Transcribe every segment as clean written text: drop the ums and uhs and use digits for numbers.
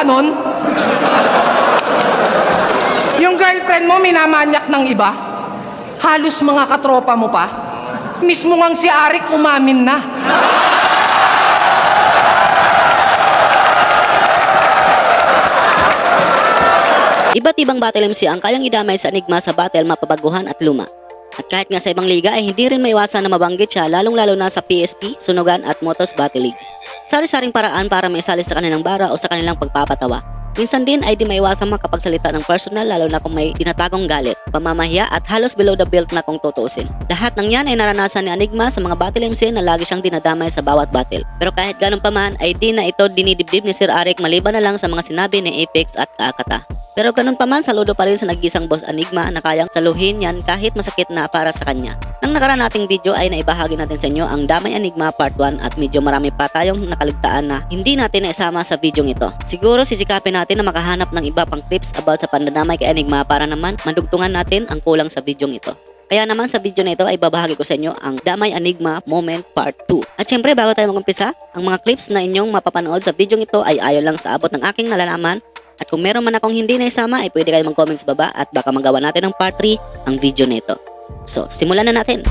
ganon? Yung girlfriend mo minamanyak ng iba? Halos mga katropa mo pa? Mismo ngang si Arik umamin na. Iba't ibang battle MC ang kayang idamay sa Enigma sa battle mapabaguhan at luma. At kahit nga sa ibang liga ay hindi rin maiwasan na mabanggit siya lalong-lalo na sa PSP, Sunugan at Motos Battle League. Sari-saring paraan para maisali sa kanilang bara o sa kanilang pagpapatawa. Minsan din ay di maiwasan makapagsalita ng personal lalo na kung may tinatagong galit, pamamahiya at halos below the belt na kung tutuusin. Lahat ng yan ay naranasan ni Enigma sa mga battle MC na lagi siyang dinadamay sa bawat battle. Pero kahit ganun pa man ay di na ito dinidibdib ni Sir Arik maliban na lang sa mga sinabi ni Apex at Kakata. Pero ganun pa man, saludo pa rin sa nag-isang boss Enigma na kayang saluhin yan kahit masakit na para sa kanya. Nang nakaraan nating video ay naibahagi natin sa inyo ang Damay Enigma Part 1 at medyo marami pa tayong nakaligtaan na hindi natin naisama sa video ito. Siguro sisikapin natin na makahanap ng iba pang tips about sa pandadamay kay Enigma para naman madugtungan natin ang kulang sa video ito. Kaya naman sa video na ito ay babahagi ko sa inyo ang Damay Enigma Moment Part 2. At syempre bago tayo mag-umpisa, ang mga clips na inyong mapapanood sa video ito ay ayon lang sa abot ng aking nalalaman. At kung meron man akong hindi naisama ay pwede kayo mag-comment sa baba at baka magawa natin ng part 3 ang video na ito. So, simulan na natin!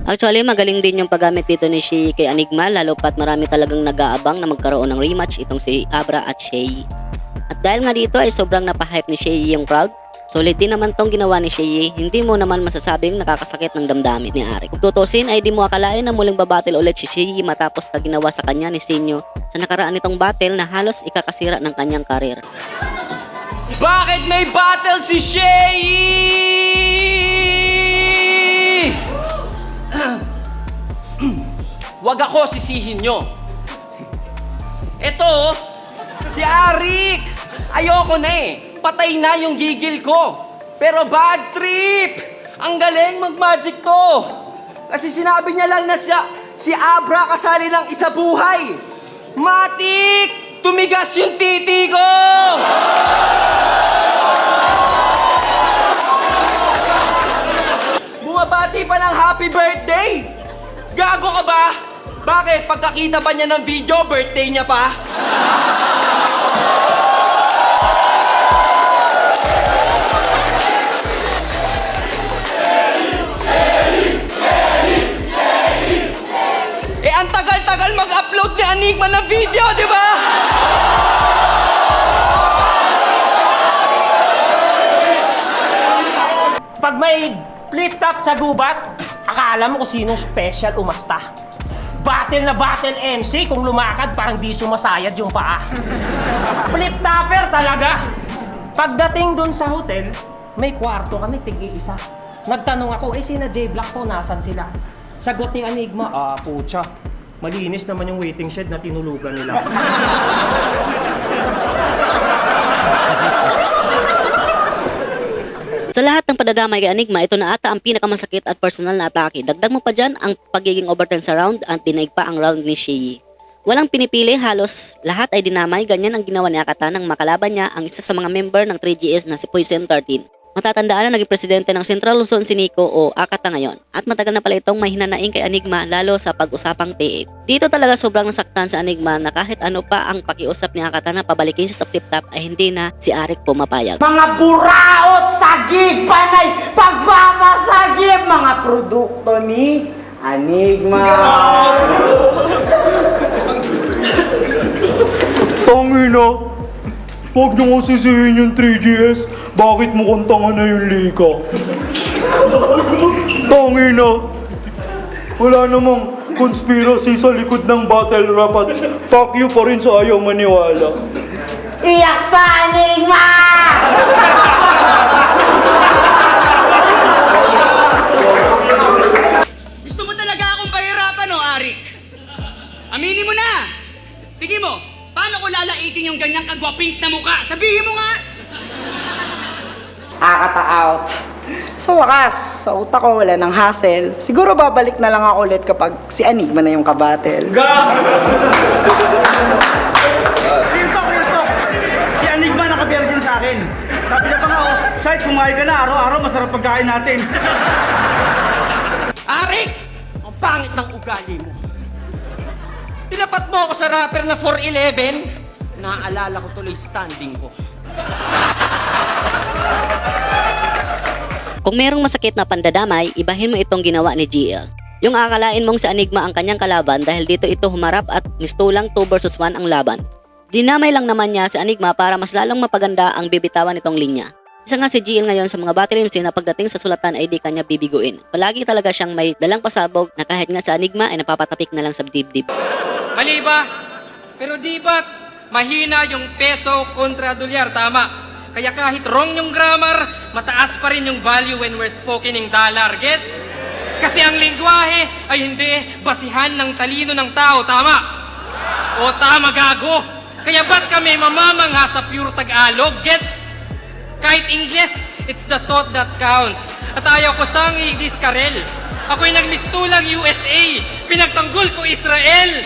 Actually, magaling din yung paggamit dito ni Shay kay Enigma lalo pat marami talagang nag-aabang na magkaroon ng rematch itong si Abra at Shay. At dahil nga dito ay sobrang napahype ni Shay yung crowd, solid din naman tong ginawa ni Shay, hindi mo naman masasabing nakakasakit ng damdamin ni Arik. Kung tutusin ay di mo akalain na muling babattle ulit si Shay matapos na ginawa sa kanya ni Sinyo sa nakaraan nitong battle na halos ikakasira ng kanyang karir. Bakit may battle si Shay? Wag ako sisihin nyo. Eto, si Arik. Ayoko na eh. Patay na yung gigil ko. Pero bad trip! Ang galing mag-magic to. Kasi sinabi niya lang na si Abra kasali ng isa buhay. Matik! Tumigas yung titi ko! Bumabati pa ng happy birthday! Gago ka ba? Bakit? Pagkakita ba niya ng video, birthday niya pa? Ang tagal-tagal mag-upload ni Enigma ng video, di ba? Pag may flip-top sa gubat, akala mo kung sinong special umasta. Battle na battle MC, kung lumakad parang di sumasayad yung paa. Flip-topper talaga. Pagdating dun sa hotel, may kwarto kami, tig-iisa. Nagtanong ako, sina J-Block po, nasan sila? Sagot ni Enigma, putya. Malinis naman yung waiting shed na tinulugan nila. Sa lahat ng padadamay kay Enigma, ito na ata ang pinakamasakit at personal na atake. Dagdag mo pa dyan ang pagiging overtime sa round at dinaig pa ang round ni Shay. Walang pinipili, halos lahat ay dinamay. Ganyan ang ginawa ni Akata nang makalaban niya ang isa sa mga member ng 3GS na si Poison 13. Matatandaan na naging presidente ng Central Luzon si Nico o Akata ngayon. At matagal na pala itong may hinanaing kay Enigma lalo sa pag-usapang TF. Dito talaga sobrang nasaktan sa Enigma na kahit ano pa ang pakiusap ni Akata na pabalikin siya sa flip-top ay hindi na si Arik pumapayag. Mga buraot, sagip, panay, pagpapasagip, mga produkto ni Enigma. Tangina, huwag niyo nga sisihin yung 3GS. Bakit mukhang tanga na yung Lika? Tangina, wala namang conspiracy sa likod ng battle rap at fuck you pa rin sa ayaw maniwala. Iyak pa, Enigma! Gusto mo talaga akong pahirapan, o Arik? Aminin mo na! Tingin mo, paano ko lalaitin yung ganyang kagwapings na mukha? Sabihin mo nga! Akata out. Sa wakas, sa utak ko wala ng hassle. Siguro babalik na lang ako ulit kapag si Enigma na yung kabatel. Si Enigma nakabiyar din sa akin. Sabi niya pa nga, size sumakay ka na. Araw-araw masarap pagkain natin. Arik! Ang pangit ng ugali mo. Tinapat mo ako sa rapper na 411. Naaalala ko tuloy standing ko. Kung merong masakit na pandadamay, ibahin mo itong ginawa ni GL. Yung akalain mong si Enigma ang kanyang kalaban dahil dito ito humarap at mistulang 2 versus 1 ang laban. Dinamay lang naman niya si Enigma para mas lalong mapaganda ang bibitawan nitong linya. Isa nga si GL ngayon sa mga battle MC na pagdating sa sulatan ay di kanya bibiguin. Palagi talaga siyang may dalang pasabog na kahit nga sa Enigma ay napapatapik na lang sa dibdib. Mali ba? Pero di ba't mahina yung peso kontra dolyar, tama? Kaya kahit wrong yung grammar, mataas pa rin yung value when we're spoken in dollar, gets? Kasi ang lingwahe ay hindi basihan ng talino ng tao, tama? O tama, gago? Kaya ba't kami mamamangha sa pure Tagalog, gets? Kahit Ingles, it's the thought that counts. At ayaw ko siyang i-diskarel. Ako'y nagmistulang USA, pinagtanggol ko Israel.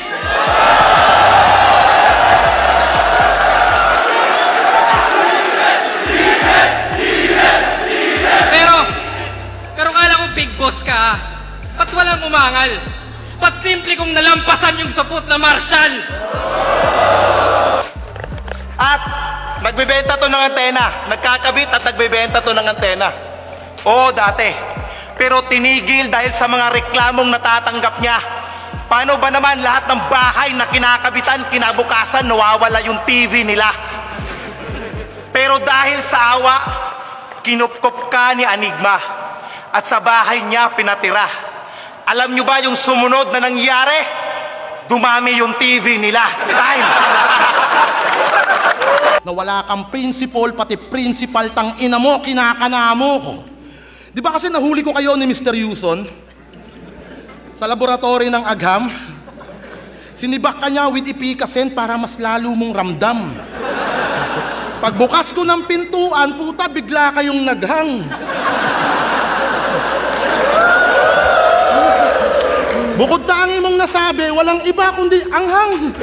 Pero kala ko big boss ka, ah. Ba't walang umangal? Ba't simple kong nalampasan yung sapot na Marshall? At nagbebenta to ng antena. Nagkakabit at nagbebenta to ng antena. Oo, dati. Pero tinigil dahil sa mga reklamong natatanggap niya. Paano ba naman lahat ng bahay na kinakabitan, kinabukasan, nawawala yung TV nila? Pero dahil sa awa, kinupkop ka ni Enigma. At sa bahay niya pinatira. Alam niyo ba yung sumunod na nangyari? Dumami yung TV nila. Time! Na wala kang principal, pati principal tang ina mo, kinakana mo ko. Di ba kasi nahuli ko kayo ni Mr. Yuson? Sa laboratory ng Agham? Sinibak ka niya with Ipicasen para mas lalo mong ramdam. Pagbukas ko ng pintuan, puta, bigla kayong naghang. Bukod tangi mong nasabi, walang iba kundi anghang.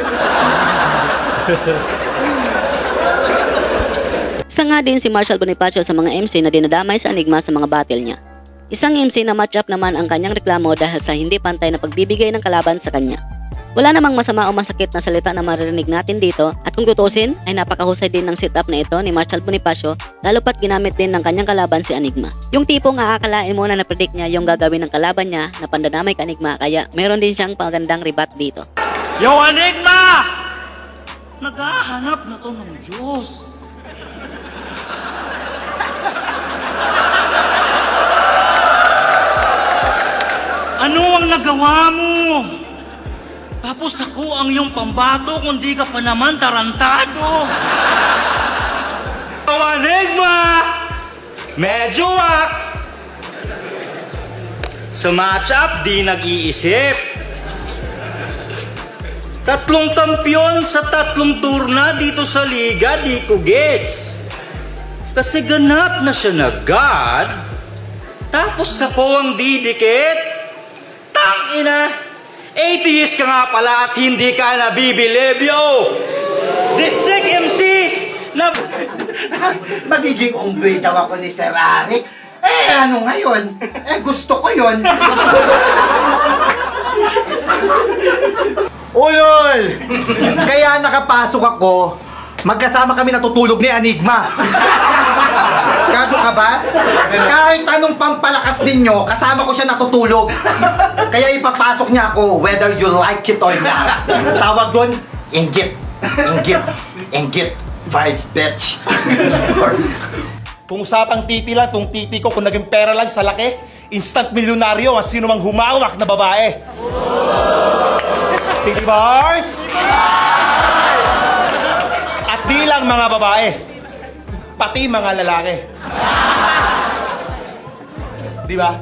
Isa nga din si Marshall Bonifacio sa mga MC na dinadamay sa Enigma sa mga battle niya. Isang MC na match up naman ang kanyang reklamo dahil sa hindi pantay na pagbibigay ng kalaban sa kanya. Wala namang masama o masakit na salita na maririnig natin dito at kung tutusin ay napakahusay din ng setup na ito ni Marshall Bonifacio lalo pat ginamit din ng kanyang kalaban si Enigma. Yung tipong aakalain mo na na-predict niya yung gagawin ng kalaban niya na pandadamay ka Enigma kaya meron din siyang pagandang rebat dito. Yo, Enigma! Naghahanap na to ng Diyos. Ano ang nagawa mo? Tapos ako ang iyong pambato kung di ka pa naman tarantado. Oh, Enigma! Medyo Sa match-up, di nag-iisip. 3 kampyon sa 3 turna dito sa liga, di ko gets. Kasi ganap na siya na God, tapos ako ang didikit. Tangina! Atheist ka nga pala at hindi ka nabibilib, yo! This sick MC na... Magiging unggoy daw ako ni Sir Arik. Ano ngayon? Gusto ko yun. Ulol! Kaya nakapasok ako, magkasama kami natutulog ni Enigma. Gago ka ba? Kahit anong pampalakas ninyo, kasama ko siya natutulog. Kaya ipapasok niya ako whether you like it or not. Tawag doon, inggit. Inggit. Inggit. Vice bitch. Kung usapang titi lang, tong titi ko kung naging pera lang sa laki, instant milyonaryo ang sino mang humawak na babae. Titi bars! At di lang mga babae, pati mga lalaki. Di ba?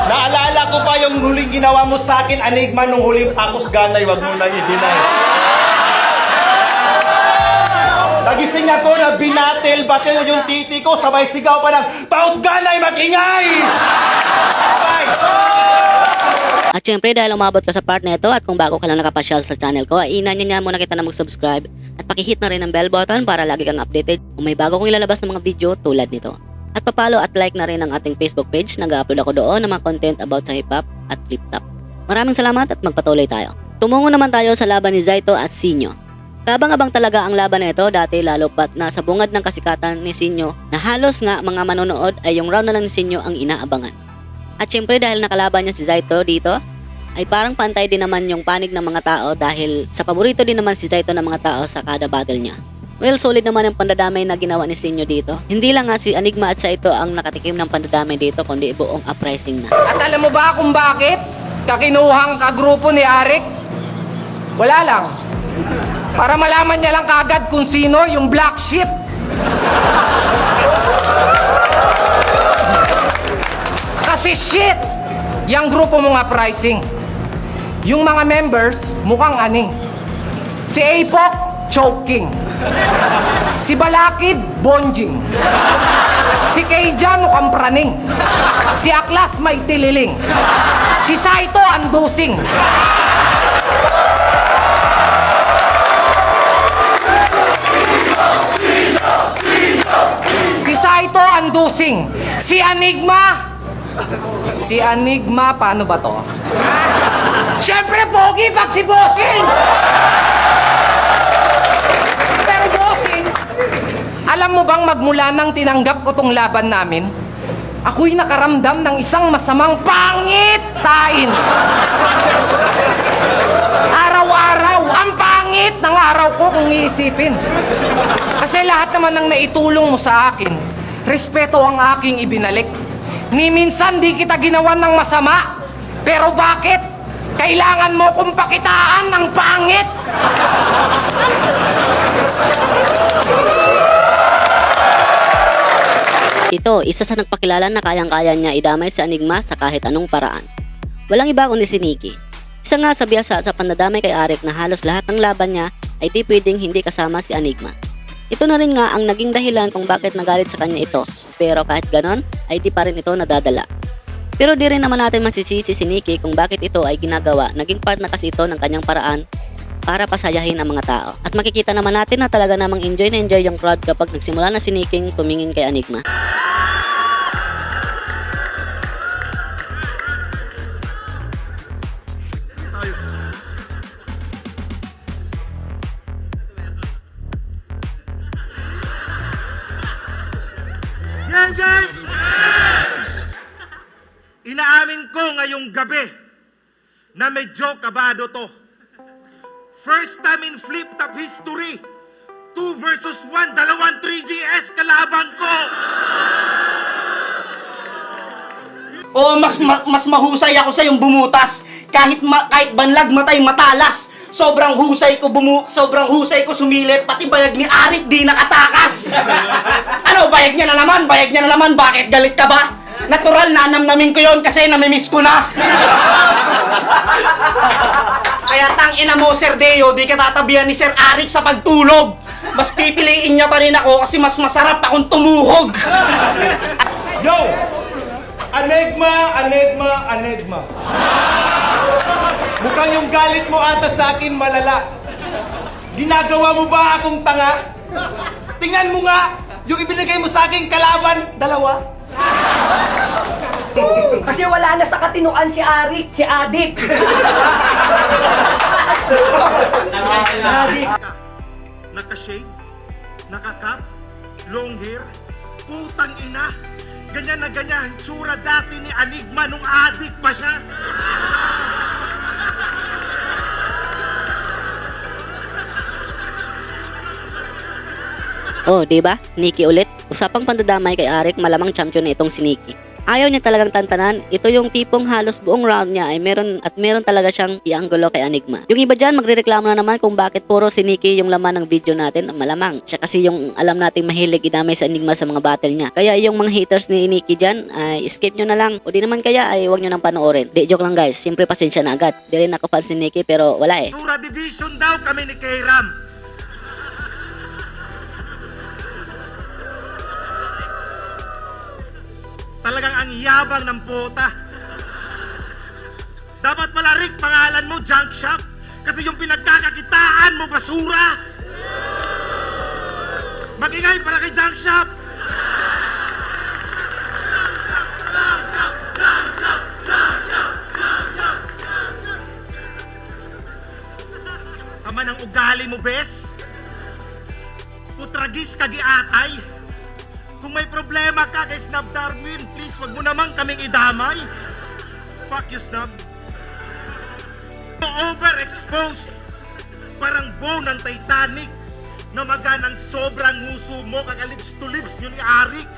Naalala ko pa yung huling ginawa mo sa akin, Enigma, nung huling takos ganay, wag mo nang i-deny. Nagising ako na binatil-batil yung titi ko, sabay sigaw pa ng, "Paut ganay, mag-ingay!" Bye! At syempre dahil umabot ka sa part na ito at kung bago ka lang nakapasyal sa channel ko, ay inanyan muna kita na mag-subscribe at pakihit na rin ang bell button para lagi kang updated kung may bago kong ilalabas ng mga video tulad nito. At papalo at like na rin ang ating Facebook page, nag-upload ako doon ng mga content about sa hip-hop at flip-top. Maraming salamat at magpatuloy tayo. Tumungo naman tayo sa laban ni Zaito at Sinyo. Kabang-abang talaga ang laban na ito dati lalo pat na sa bungad ng kasikatan ni Sinyo na halos nga mga manonood ay yung round na lang ni Sinyo ang inaabangan. At syempre dahil nakalaban niya si Zaito dito, ay parang pantay din naman yung panig ng mga tao dahil sa paborito din naman si Zaito ng mga tao sa kada battle niya. Well, solid naman ang pandadamay na ginawa ni Sinyo dito. Hindi lang nga si Enigma at Zaito ang nakatikim ng pandadamay dito kundi buong uprising na. At alam mo ba kung bakit kakinuhang kagrupo ni Arik? Wala lang. Para malaman niya lang kagad kung sino yung black sheep. Kasi shit! Yang grupo mong uprising. Yung mga members, mukhang aning. Si Apok, choking. Si Balakid, bonjing. Si Keija, mukhang praning. Si Aklas, may tililing. Si Saito, andusing. Si Saito, andusing. Si Enigma, paano ba to? Siyempre, pogi pag si Bossing! Pero Bossing, alam mo bang magmula nang tinanggap ko tong laban namin, ako'y nakaramdam ng isang masamang pangitain. Araw-araw, ang pangit ng araw ko kung iisipin. Kasi lahat naman ng naitulong mo sa akin, respeto ang aking ibinalik. Ni minsan di kita ginawan ng masama. Pero bakit? Kailangan mo kong pakitaan ng pangit. Ito, isa sa nagpakilala na kayang-kaya niya idamay si Enigma sa kahit anong paraan. Walang iba kundi si Nikki. Isa nga sa biyasa sa pandadamay kay Arik na halos lahat ng laban niya ay di pwedeng hindi kasama si Enigma. Ito na rin nga ang naging dahilan kung bakit nagalit sa kanya ito. Pero kahit ganon, ay di pa rin ito nadadala. Pero di rin naman natin masisisi si Nikki kung bakit ito ay ginagawa. Naging part na kasi ito ng kanyang paraan para pasayahin ang mga tao. At makikita naman natin na talaga namang enjoy na enjoy yung crowd kapag nagsimula na si Nikki tumingin kay Enigma. Yan! Inaamin ko ngayong gabi na medyo kabado to. First time in flip-top history, 2 versus 1, dalawang 3GS kalaban ko! Oo, mas mahusay ako sa yung bumutas. Kahit banlag matay matalas. Sobrang husay ko sumilip, pati bayag ni Arik di nakatakas. Ano, bayag niya na naman, bakit galit ka ba? Natural na namnamin ko yon kasi namimiss ko na. Kaya tangina mo, Sir Deo, di ka tatabihan ni Sir Arik sa pagtulog. Mas pipiliin niya pa rin ako kasi mas masarap akong tumuhog. Yo! Enigma. Mukhang yung galit mo ata sa akin malala. Ginagawa mo ba akong tanga? Tingnan mo nga, yung ibinigay mo sa akin kalaban, dalawa. Kasi wala na sa katinuan si Arik, si Adik. Naka-shade, naka-cap, long hair, putang ina. Ganyan na ganyan, tsura dati ni Enigma nung adik pa siya. Oh, diba? Nikki ulit. Usapang pandadamay kay Arik, malamang champion na itong si Nikki. Ayaw niya talagang tantanan. Ito yung tipong halos buong round niya ay meron talaga siyang ianggulo kay Enigma. Yung iba dyan magrereklamo na naman kung bakit puro si Nikki yung laman ng video natin. Malamang. Siya kasi yung alam nating mahilig idamay sa Enigma sa mga battle niya. Kaya yung mga haters ni Nikki dyan ay skip nyo na lang. O di naman kaya ay huwag nyo nang panoorin. Di, joke lang guys. Siyempre pasensya na agad. Di rin ako fans ni Nikki pero wala eh. Tura Division daw kami ni Kairam. Talagang ang yabang ng puta. Dapat pala, Rick, pangalan mo junk shop. Kasi yung pinagkakakitaan mo, basura. Mag-ingay para kay junk shop. Sama ng ugali mo, bes. Putragis ka giatay. Kung may problema ka kay Snub Darwin, please, wag mo naman kaming idamay. Fuck you, Snub. Overexposed. Parang buo ng Titanic. Na maganang sobrang nguso mo, kakalips to lips yun ni Arik.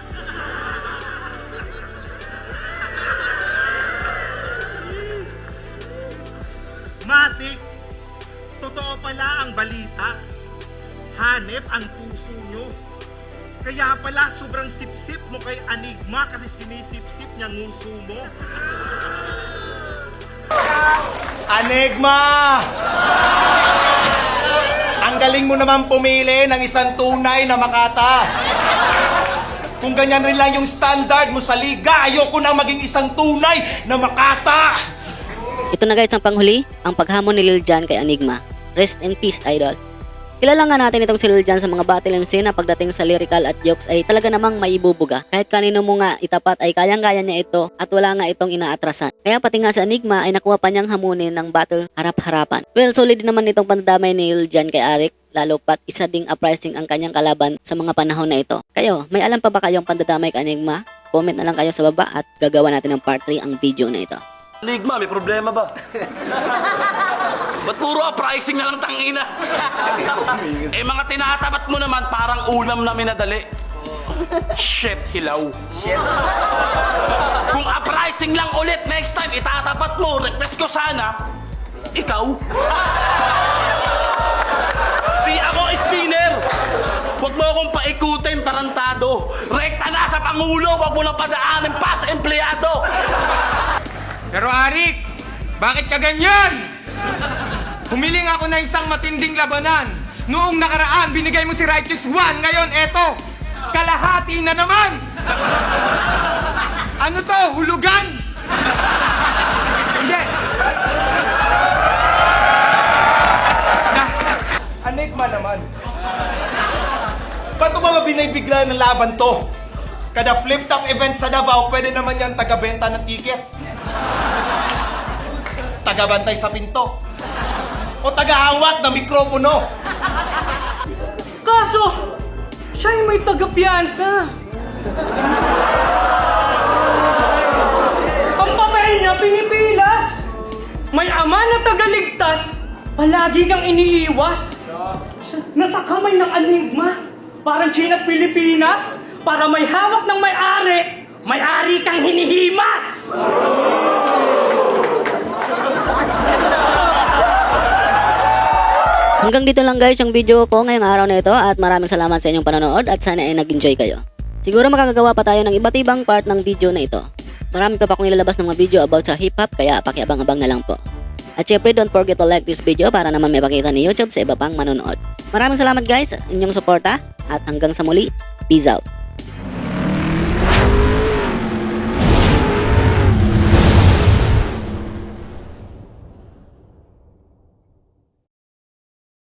Matik, totoo pala ang balita. Hanep ang puso nyo. Kaya pala sobrang sip-sip mo kay Enigma kasi sinisip-sip niya nguso mo. Enigma! Ang galing mo naman pumili ng isang tunay na Makata. Kung ganyan rin lang yung standard mo sa liga, ayoko na maging isang tunay na Makata. Ito na guys ang panghuli, ang paghamon ni Lil Jon kay Enigma. Rest in peace, idol. Kilala nga natin itong si Lil Jon sa mga battle MC na pagdating sa lyrical at jokes ay talaga namang maibubuga. Kahit kanino mo nga itapat ay kayang-kaya niya ito at wala nga itong inaatrasan. Kaya pati nga sa Enigma ay nakuha pa niyang hamunin ng battle harap-harapan. Well, solid naman itong pandamay ni Lil Jon kay Arik. Lalo pat isa ding uprising ang kanyang kalaban sa mga panahon na ito. Kayo, may alam pa ba kayong pandadamay kay Enigma? Comment na lang kayo sa baba at gagawa natin ng part 3 ang video na ito. Enigma, may problema ba? Ba't puro uprising na lang tangina? Eh mga tinatapat mo naman parang ulam na minadali. Shit, hilaw. Shit. Kung uprising lang ulit next time itatapat mo, request ko sana, ikaw. Di ako spinner. Huwag mo akong paikutin, tarantado. Rekta na sa Pangulo, huwag mo nang padaanin pa sa empleyado. Pero Arik, bakit ka ganyan? Humiling ako na isang matinding labanan. Noong nakaraan, binigay mo si Righteous One. Ngayon, eto, kalahati na naman. Ano to, hulugan? Hindi. Enigma naman. Ba't ba binibigla ng laban to? Kada flip-top event sa Davao, pwede naman yan taga-benta ng ticket. Taga-bantay sa pinto. O taga-hawak ng mikropono. Kaso, siya'y may taga-piyansa. Ang papel niya pinipilas. May ama na tagaligtas. Palagi kang iniiwas. Nasa kamay ng Enigma. Parang China Pilipinas. Para may hawak ng may-ari. May-ari kang hinihimas. Hanggang dito lang guys yung video ko ngayong araw na ito at maraming salamat sa inyong panonood at sana ay nag-enjoy kayo. Siguro makakagawa pa tayo ng iba't ibang part ng video na ito. Marami pa akong ilalabas ng mga video about sa hip-hop kaya pakiabang-abang na lang po. At syempre don't forget to like this video para naman may pakita ni YouTube sa iba pang manonood. Maraming salamat guys sa inyong suporta at hanggang sa muli, peace out.